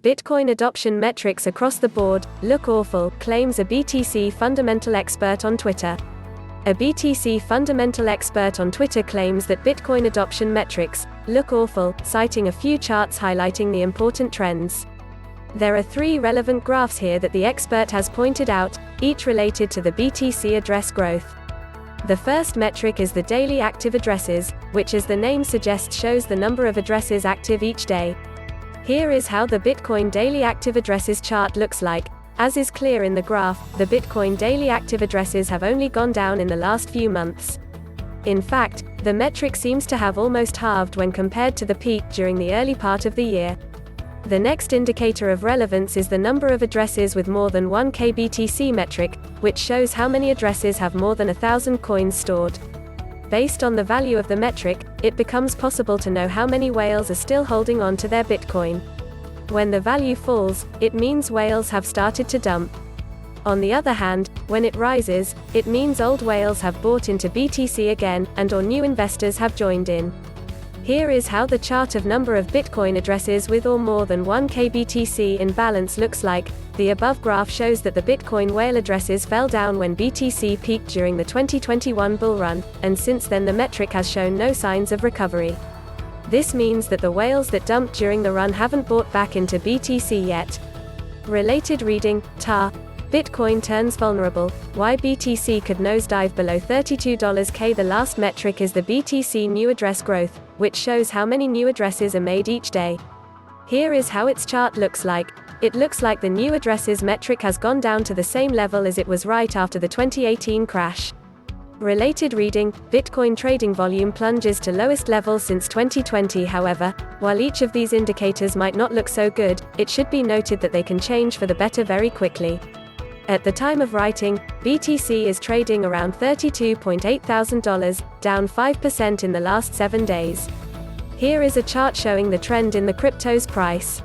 Bitcoin adoption metrics across the board look awful, claims a BTC fundamental expert on Twitter. A BTC fundamental expert on Twitter claims that Bitcoin adoption metrics look awful, citing a few charts highlighting the important trends. There are 3 relevant graphs here that the expert has pointed out, each related to the BTC address growth. The first metric is the daily active addresses, which as the name suggests shows the number of addresses active each day. Here is how the Bitcoin daily active addresses chart looks like. As is clear in the graph, the Bitcoin daily active addresses have only gone down in the last few months. In fact, the metric seems to have almost halved when compared to the peak during the early part of the year. The next indicator of relevance is the number of addresses with more than 1k BTC metric, which shows how many addresses have more than 1,000 coins stored. Based on the value of the metric, it becomes possible to know how many whales are still holding on to their Bitcoin. When the value falls, it means whales have started to dump. On the other hand, when it rises, it means old whales have bought into BTC again, and/or new investors have joined in. Here is how the chart of number of Bitcoin addresses with or more than 1k BTC in balance looks like. The above graph shows that the Bitcoin whale addresses fell down when BTC peaked during the 2021 bull run, and since then the metric has shown no signs of recovery. This means that the whales that dumped during the run haven't bought back into BTC yet. Related reading, TAR. Bitcoin turns vulnerable, why BTC could nosedive below $32k. The last metric is the BTC new address growth, which shows how many new addresses are made each day. Here is how its chart looks like. It looks like the new addresses metric has gone down to the same level as it was right after the 2018 crash. Related reading, Bitcoin trading volume plunges to lowest level since 2020. However, while each of these indicators might not look so good, it should be noted that they can change for the better very quickly. At the time of writing, BTC is trading around $32.8 thousand, down 5% in the last 7 days. Here is a chart showing the trend in the crypto's price.